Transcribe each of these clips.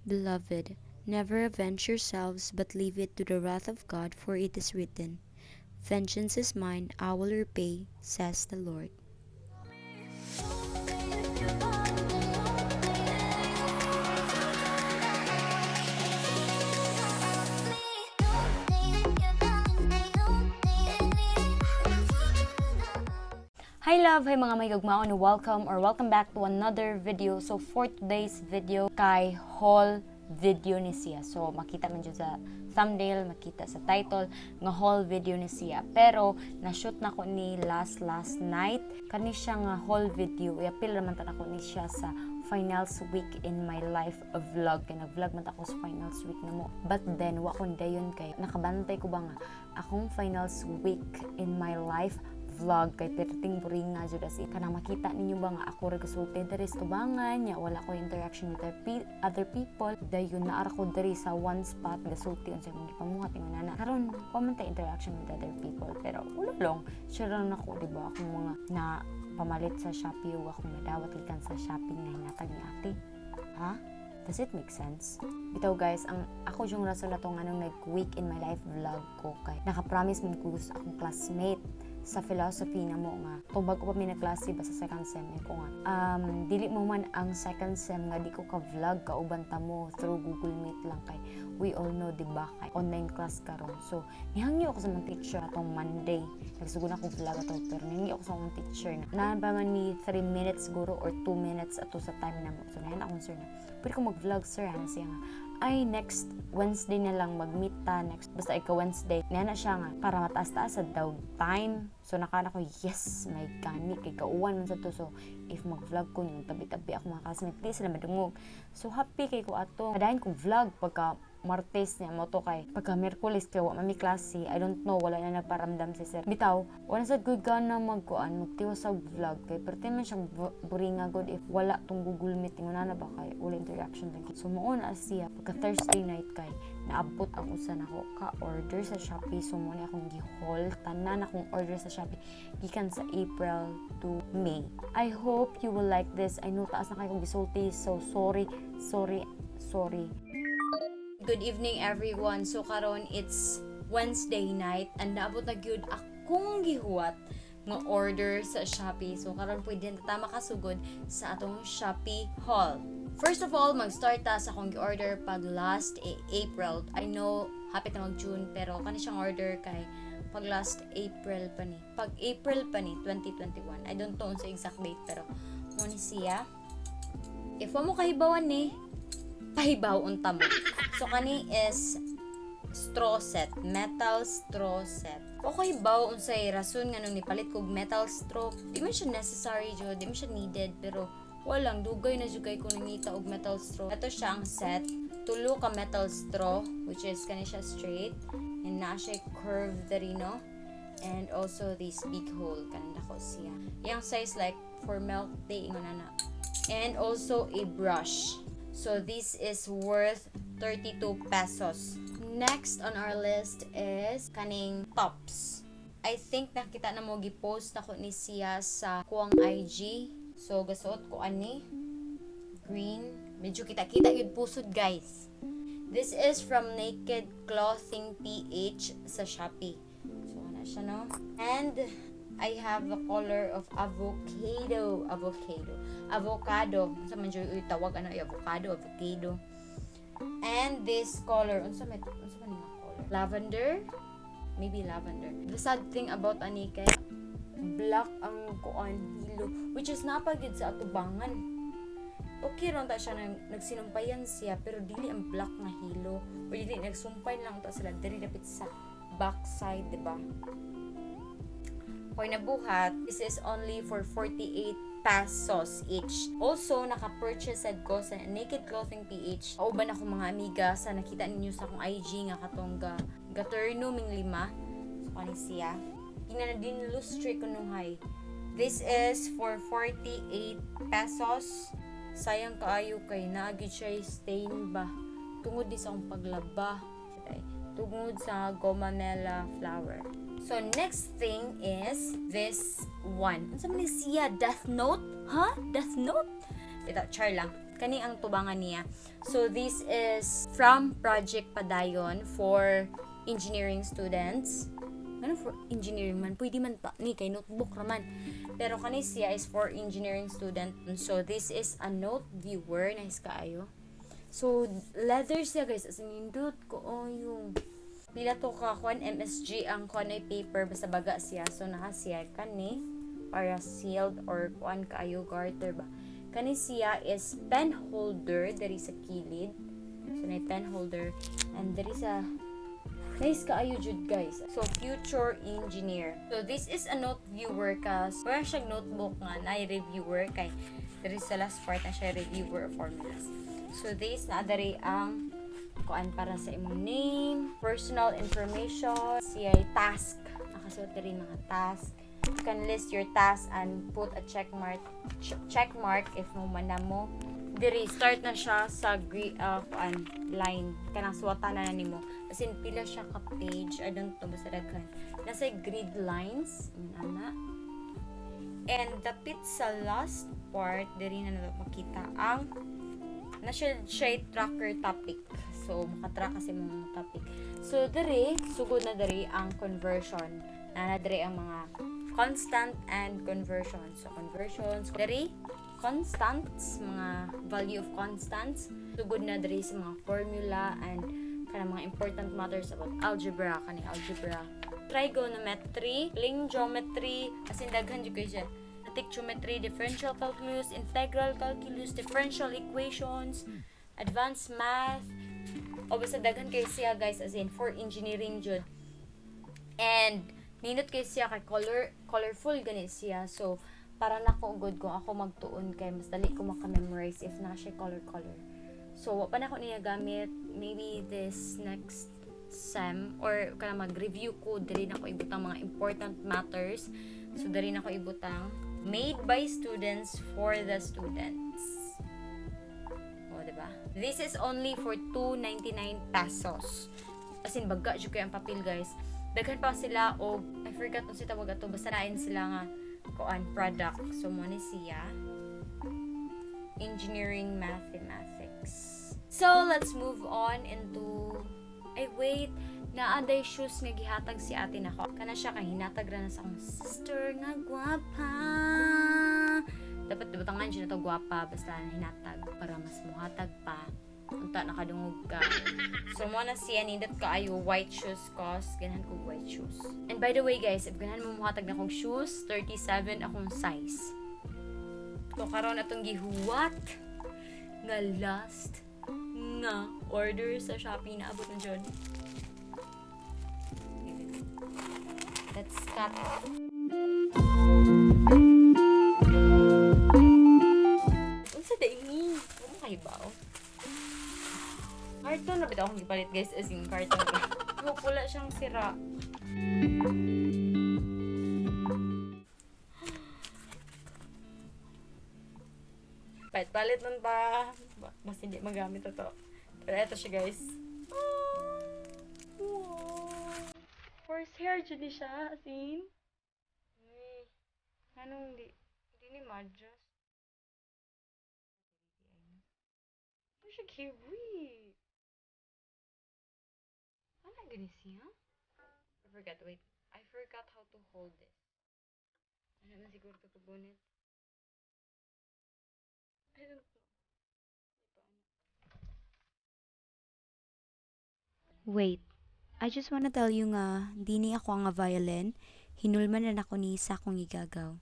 Beloved, never avenge yourselves, but leave it to the wrath of God, for it is written, Vengeance is mine, I will repay, says the Lord. Hi love! Hi mga may gagmaon, welcome back to another video. So for today's video, kay haul video ni siya. So makita man dyan sa thumbnail, makita sa title, nga haul video ni siya. Pero na-shoot na ko ni last night. Kani siya nga haul video. I-appeal naman ta ko ni siya sa finals week in my life vlog. Kaya nag-vlog man ako sa finals week na mo. But then, wakon dayon kay nakabantay ko ba nga akong finals week in my life vlog kay perting buring nga jud as kanang makita ninyo ba nga ako ra gasulti diri sa tubangan nya wala ko interaction with other people dayon na ara ko diri sa one spot gasulti unsa man gipamuhat ingon nana karon wa man ta interaction with other people pero ulo long share lang nako di ba akong mga na pamalit sa Shopee o akong madawat gikan sa shopping na hinatag ni ate ha. Does it make sense? Bitaw guys, ang ako yung rason na tong anong nag-week in my life vlog ko kay naka-promise mo ko sa akong classmate sa philosophy na mo nga kung bago pa may nagklase ba sa second sem ko nga dili mo man ang second sem nga di ko ka vlog kauban ta mo through Google Meet lang kay we all know di ba kay online class karon so nihangyo ako sa mga teacher atong Monday nagsugod ako vlog ato pero nihangyo ako sa mga teacher na pa man ni 3 minutes siguro or 2 minutes ato sa time na mo so nahan akong sir na pwede ko mag-vlog sir ano siya nga ay next Wednesday na lang mag-meet ta next basta ikaw Wednesday niya na siya nga para mataas-taas sa daw time so nakana ko yes may gani kay kauwan man sa to so if mag-vlog ko yung tabi-tabi ako mga classmate di sila madungog so happy kay ko ato kadahin kong vlog pagka Martes niya mo to kay pagka Miyerkules kay wa mami klase I don't know wala na nagparamdam si sir bitaw wala sad good gana magtiwa sa vlog kay perti man siyang buringa god if wala tong Google Meet ingon na ba kay wala interaction lagi so mo na siya pagka Thursday night kay naabot ang usa nako ka order sa Shopee so mo ni akong gi-haul tanan akong order sa Shopee gikan sa April to May. I hope you will like this. I know taas na kay kong gisulti so sorry. Good evening everyone. So karon it's Wednesday night and naabot na gyud akong gihuwat nga order sa Shopee. So karon pwede ta makasugod sa atong Shopee haul. First of all, mag-start ta sa akong gi-order pag last April. I know hapit na mag-June pero kani siyang order kay pag last April pa ni. Pag April pa ni 2021. I don't know sa exact date pero mo ni siya. If mo kahibawan ni pahibaw unta mo. So kani is straw set, metal straw set. Okay ba unsay rason nga nung nipalit kog metal straw? Di man siya necessary jud, di man siya needed pero walang dugay na jud kay kung nangita og metal straw. Ito siya ang set, tulo ka metal straw which is kani siya straight and na siya curve diri no. And also this big hole kanang dako siya. Yang size like for milk tea ingon na. And also a brush. So this is worth 32 pesos. Next on our list is kaning tops. I think nakita na mo gi-post ako ni siya sa kuang IG. So gasuot ko ani green. Medyo kita-kita yun pusod guys. This is from Naked Clothing PH sa Shopee. So ano siya no? And I have the color of avocado. Unsa man jud tawag ano avocado. And this color, unsa man ni color? Lavender. Maybe lavender. The sad thing about ani kay black ang kuan hilo which is napagid sa atubangan. Okay ron ta siya nagsinumpayan siya pero dili ang black nga hilo. O dili nagsumpay lang ta sila diri dapit sa back side, di ba? Kung nabuhat, this is only for 48 pesos each. Also, naka-purchase ko sa Naked Clothing PH. Kauban ako mga amiga sa nakita ninyo sa akong IG nga katong gaterno ming 5. So, kani siya. Tingnan na din lustre ko nuhay. This is for 48 pesos. Sayang kaayo kay naagid siya stain ba. Tungod di sa akong paglaba. Tungod sa gomamela flower. So, next thing is this one. Ano sa mga siya? Death Note? Ha? Death Note? Ito, char lang. Kani ang tubangan niya. So this is from Project Padayon for engineering students. Ano for engineering man? Pwede man pa ni kay notebook raman. Pero kani siya is for engineering student. So this is a note viewer. Nice kaayo. So leather siya guys. As in, nindot ko yung pila to ka kuan MSG ang kuan ay paper basta baga siya. So naa siya kani para sealed or kuan kaayo garter ba. Kani siya is pen holder dari sa kilid. So na pen holder and dari sa nice kaayo jud guys. So future engineer. So this is a note viewer kas wala siyang notebook nga na reviewer kay there is sa last part na siya reviewer of formulas. So this na dari ang kuan para sa imong name, personal information, siya task. Nakasuot diri mga task. You can list your task and put a check mark if mo manamo. Diri start na siya sa line kanang suwatan na nimo. As in pila siya ka page, I don't know basta daghan. Nasa grid lines ana. And dapit sa last part diri na makita ang siya tracker topic. So makatrack kasi mga topic. So diri sugod na diri ang conversion. Na diri ang mga constant and conversion. So conversions diri constants, mga value of constants. Sugod na diri sa mga formula and kanang mga important matters about algebra, kani algebra, trigonometry, ling geometry, as in daghan jud kay siya. Static geometry, differential calculus, integral calculus, differential equations, advanced math. O basta daghan kay siya guys as in for engineering jud. And nindot kay siya kay colorful gani siya. So para nako good kung ako magtuon kay mas dali ko maka-memorize if na siya color. So wa pa na ko niya gamit maybe this next sem or kana mag-review ko diri na ko ibutang mga important matters. So diri na ko ibutang made by students for the students. O diba? This is only for 299 pesos. As in baga jud kay ang papel guys. Daghan pa sila og I forgot kung si tawag ato basta nain sila nga kuan product. So mo ni siya engineering mathematics. So let's move on into wait na aday shoes nga gihatag si ate nako. Kana siya kay hinatag ra na sa akong sister nga gwapa. Dapat dubutangan siya na to gwapa basta hinatag para mas muhatag pa. Unta nakadungog ka. So mo na siya nindot kaayo white shoes cause ganahan ko white shoes. And by the way guys, if ganahan mo muhatag na kong shoes, 37 akong size. So karon atong gihuwat nga last nga order sa Shopee na abot na jud. Let's cut. Unsa day ni? Mo kay baw? Karton na bitaw akong gipalit guys as in karton. Pula siyang sira. Palit nun pa. Mas hindi magamit ito. Pero ito siya guys. Horsehair dyan siya as in. Anong hindi ni madjas. Ano siya kiwi? Ano gani siya? I forgot how to hold this. Ano na siguro ito kabunit? I don't know. Wait, I just wanna tell you nga, di ni ako nga violin, hinulman na ako ni isa kong igagaw.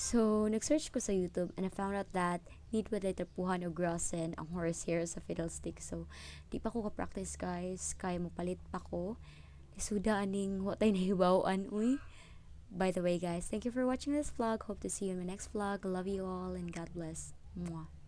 So, nag-search ko sa YouTube and I found out that need pa day tapuhan o grossen ang horsehair sa fiddlestick. So, di pa ko ka-practice guys. Kaya mo palit pa ko. Isuda aning watay na hibawaan, uy. By the way guys, thank you for watching this vlog. Hope to see you in my next vlog. Love you all and God bless. Mwah.